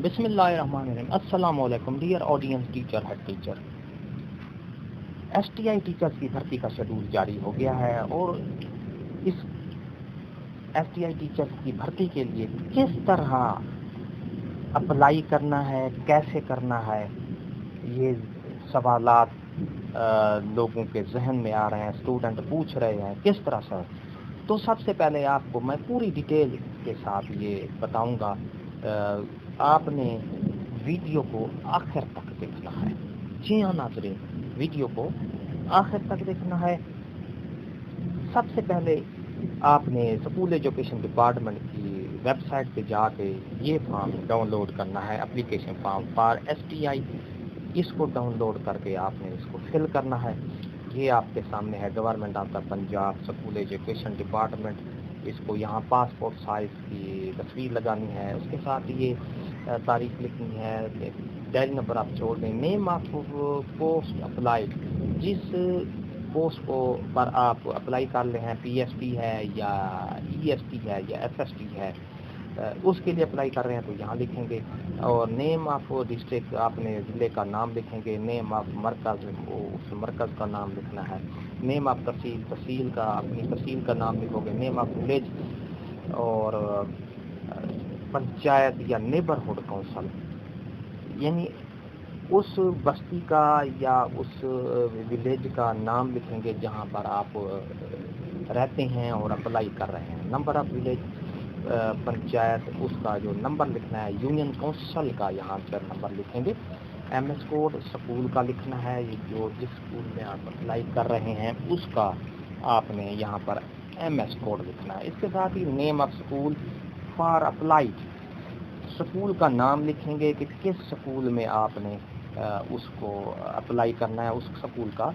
بسم اللہ الرحمن الرحیم. السلام علیکم dear audience. Teacher head teacher S T I teachers کی بھرتی کا شیڈول جاری ہو گیا ہے، اور اس ایس ٹی آئی ٹیچرز کی بھرتی کے لیے کس طرح اپلائی کرنا ہے، کیسے کرنا ہے، یہ سوالات لوگوں کے ذہن میں آ رہے ہیں، اسٹوڈنٹ پوچھ رہے ہیں کس طرح سے. تو سب سے پہلے آپ کو میں پوری ڈیٹیل کے ساتھ یہ بتاؤں گا. آپ نے ویڈیو کو آخر تک دیکھنا ہے. جی ہاں ناظرین، ویڈیو کو آخر تک دیکھنا ہے. سب سے پہلے آپ نے اسکول ایجوکیشن ڈپارٹمنٹ کی ویب سائٹ پہ جا کے یہ فارم ڈاؤن لوڈ کرنا ہے، application form for S T I. اس کو ڈاؤن لوڈ کر کے آپ نے اس کو فل کرنا ہے. یہ آپ کے سامنے ہے، government of the Punjab school education department. اس کو یہاں پاسپورٹ سائز کی تصویر لگانی ہے، اس کے ساتھ یہ تاریخ لکھنی ہے، ڈائل نمبر آپ چھوڑ دیں، نیم آف پوسٹ اپلائی، جس پوسٹ کو پر آپ اپلائی کر رہے ہیں، پی ایس ٹی ہے یا ای ایس ٹی ہے یا ایف ایس ٹی ہے، اس کے لیے اپلائی کر رہے ہیں تو یہاں لکھیں گے. اور نیم آف ڈسٹرکٹ آپ نے ضلع کا نام لکھیں گے. نیم آف مرکز، اس مرکز کا نام لکھنا ہے. نیم آف تحصیل، تحصیل کا اپنی تحصیل کا نام لکھو گے. نیم آف ولیج اور پنچایت یا نیبرہڈ کونسل، یعنی اس بستی کا یا اس ولیج کا نام لکھیں گے جہاں پر آپ رہتے ہیں اور اپلائی کر رہے ہیں. نمبر آف ولیج، پنچایت، اس کا جو نمبر لکھنا ہے. یونین کونسل کا یہاں پر نمبر لکھیں گے. ایم ایس کوڈ اسکول کا لکھنا ہے، جو جس اسکول میں آپ اپلائی کر رہے ہیں اس کا آپ نے یہاں پر ایم ایس کوڈ لکھنا ہے. اس کے ساتھ ہی name of school for applied, school کا نام لکھیں گے کہ کس اسکول میں آپ نے اس کو اپلائی کرنا ہے، اس اسکول کا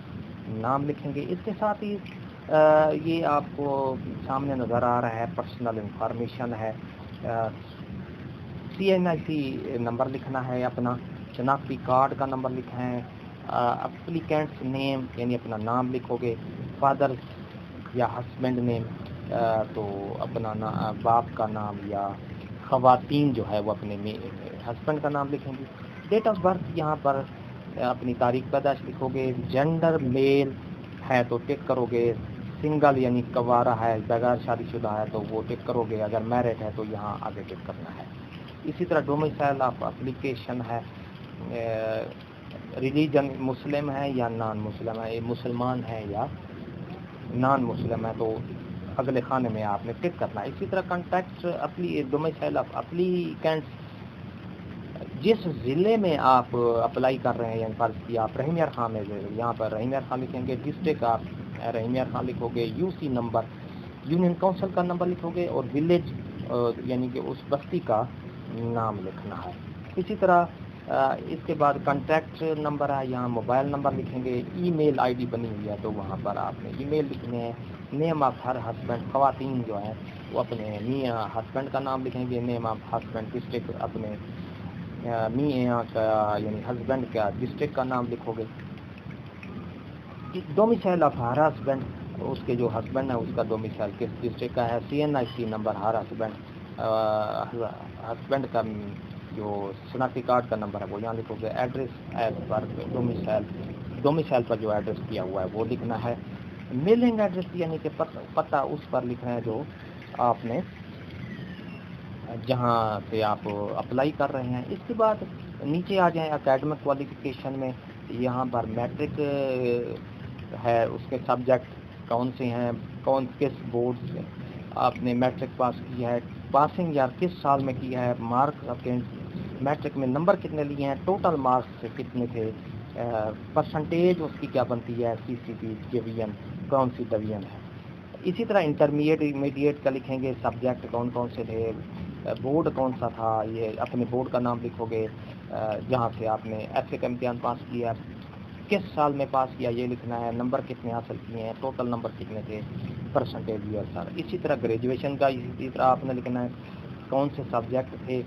نام لکھیں گے. اس کے ساتھ ہی یہ آپ کو سامنے نظر آ رہا ہے پرسنل انفارمیشن ہے. سی این آئی سی نمبر لکھنا ہے، اپنا شناختی کارڈ کا نمبر لکھنا ہے. اپلیکینٹس نیم یعنی اپنا نام لکھو گے. فادر یا ہسبینڈ نیم، تو اپنا باپ کا نام، یا خواتین جو ہے وہ اپنے ہسبینڈ کا نام لکھیں گی. ڈیٹ آف برتھ یہاں پر اپنی تاریخ پیدائش لکھو گے. جینڈر میل ہے تو ٹک کرو گے. سنگل یعنی کنوارا ہے، بغیر شادی شدہ ہے تو وہ ٹک کرو گے. اگر میرڈ ہے تو یہاں آگے ٹک کرنا ہے. اسی طرح ڈومیسائل آف اپلیکیشن ہے، ریلیجن مسلم ہے یا نان مسلم ہے، مسلمان ہے یا نان مسلم ہے، تو اگلے خانے میں آپ نے ٹک کرنا ہے. اسی طرح کنٹیکٹ ڈومیسائل آف اپلیکینٹس، جس ضلع میں آپ اپلائی کر رہے ہیں، یعنی فرض کی آپ رحیم یار خان میں، یہاں پر رحیم یار خان لکھیں گے. ڈسٹرکٹ آپ رحیم یار خان لکھو گے. U C number, union council کا نمبر لکھو گے. اور ولیج یعنی کہ اس بستی کا نام لکھنا ہے. اسی طرح اس کے بعد کنٹیکٹ نمبر ہے، یہاں موبائل نمبر لکھیں گے. ای میل آئی ڈی بنی ہوئی ہے تو وہاں پر آپ نے ای میل لکھنے ہیں. نیم آف ہر ہسبینڈ، خواتین جو ہیں وہ اپنے میاں ہسبینڈ کا نام لکھیں گے. نیم آف ہسبینڈ ڈسٹرکٹ، اپنے میاں کا یعنی ہسبینڈ کا ڈسٹرکٹ کا نام لکھو گے. ڈومیسائل آف ہر ہسبینڈ، اس کے جو ہسبینڈ ہے اس کا ڈومیسائل کس ڈسٹرکٹ کا ہے. سی این آئی سی نمبر ہر ہسبینڈ کا جو شناختی کارڈ کا نمبر ہے وہ یہاں لکھو گے. ایڈریس ایز پر ڈومیسائل پر جو ایڈریس کیا ہوا ہے وہ لکھنا ہے. میلنگ ایڈریس یعنی کہ پتہ اس پر لکھنا ہے جو آپ نے جہاں سے آپ اپلائی کر رہے ہیں. اس کے بعد نیچے آ جائیں اکیڈمک کوالیفیکیشن میں. یہاں پر میٹرک ہے، اس کے سبجیکٹ کون سے ہیں، کس بورڈ سے آپ نے میٹرک پاس کیا ہے، پاسنگ یا کس سال میں کیا ہے، مارکس میٹرک میں نمبر کتنے لیے ہیں، ٹوٹل مارکس کتنے تھے، پرسنٹیج اس کی کیا بنتی ہے، سی سی پی ڈویژن کون سی ڈویژن ہے. اسی طرح انٹرمیڈیٹ کا لکھیں گے. سبجیکٹ کون کون سے تھے، بورڈ کون سا تھا، یہ اپنے بورڈ کا نام لکھو گے. جہاں سے آپ نے ایف اے کا امتحان پاس کیا، کس سال میں پاس کیا یہ لکھنا ہے. نمبر کتنے حاصل کیے ہیں، ٹوٹل نمبر کتنے تھے، پرسنٹیج بھی سر. اسی طرح گریجویشن کا اسی طرح آپ نے لکھنا ہے کون سے سبجیکٹ تھے،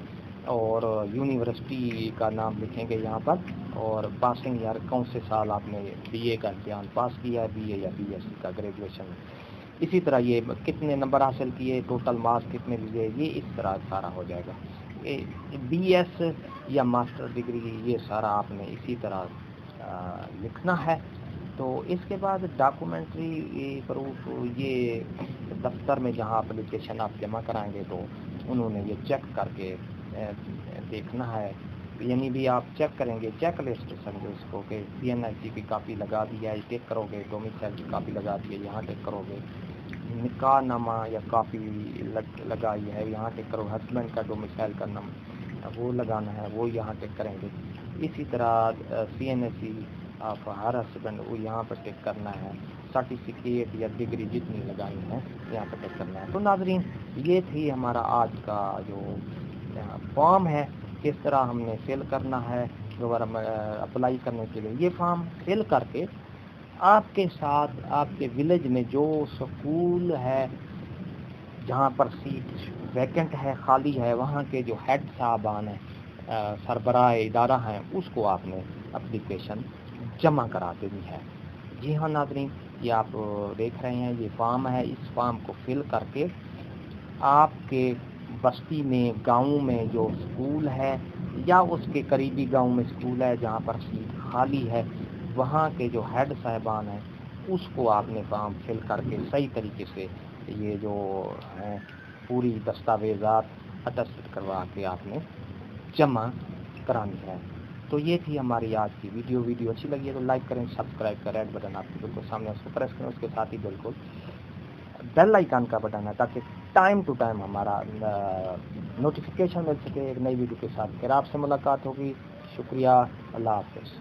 اور یونیورسٹی کا نام لکھیں گے یہاں پر. اور پاسنگ ایئر کون سے سال آپ نے بی اے کا امتحان پاس کیا ہے، بی اے یا بی ایس سی کا گریجویشن. اسی طرح یہ کتنے نمبر حاصل کیے، ٹوٹل مارکس کتنے لیے، یہ اس طرح سارا ہو جائے گا. BS یا ماسٹر ڈگری، یہ سارا آپ نے اسی طرح لکھنا ہے۔ تو اس کے بعد ڈاکومنٹری پروف، یہ دفتر میں جہاں اپلیکیشن آپ جمع کرائیں گے تو انہوں نے یہ چیک کر کے دیکھنا ہے، یعنی بھی آپ چیک کریں گے، چیک لسٹ سمجھو اس کو کہ CNIC کی کاپی لگا دی ہے، ٹک کرو گے، ڈومیسائل کی کاپی لگا دی ہے، یہاں ٹک کرو گے، نکاح نامہ یا کاپی لگائی ہے، یہاں ٹک کرو، ہسبینڈ کا ڈومیسائل کا نام وہ لگانا ہے، وہ یہاں ٹک کریں گے۔ اسی طرح CNSE آپ ہر ہسبینڈ وہ یہاں پر ٹک کرنا ہے، سرٹیفکیٹ یا ڈگری جتنی لگانی ہے یہاں پر ٹک کرنا ہے۔ تو ناظرین، یہ تھی ہمارا آج کا جو فارم ہے، کس طرح ہم نے فل کرنا ہے دوبارہ اپلائی کرنے کے لیے۔ یہ فارم فل کر کے آپ کے ساتھ آپ کے ولیج میں جو سکول ہے جہاں پر سیٹ ویکنٹ ہے، خالی ہے، وہاں کے جو ہیڈ صاحبان ہیں، سربراہ ادارہ ہیں، اس کو آپ نے اپلیکیشن جمع کرا دینی ہے۔ جی ہاں ناظرین، یہ آپ دیکھ رہے ہیں، یہ فارم ہے، اس فارم کو فل کر کے آپ کے بستی میں، گاؤں میں جو سکول ہے یا اس کے قریبی گاؤں میں سکول ہے جہاں پر سیٹ خالی ہے، وہاں کے جو ہیڈ صاحبان ہیں اس کو آپ نے فارم فل کر کے صحیح طریقے سے یہ جو ہیں پوری دستاویزات اٹیسٹ کروا کے آپ نے جمع کرانی ہے۔ تو یہ تھی ہماری آج کی ویڈیو اچھی لگی ہے تو لائک کریں، سبسکرائب کریں، ریڈ بٹن آپ کے بالکل سامنے اس کو پریس کریں، اس کے ساتھ ہی بالکل بیل آئیکن کا بٹن ہے تاکہ ٹائم ٹو ٹائم ہمارا نوٹیفیکیشن مل سکے ایک نئی ویڈیو کے ساتھ۔ پھر آپ سے ملاقات ہوگی، شکریہ، اللہ حافظ۔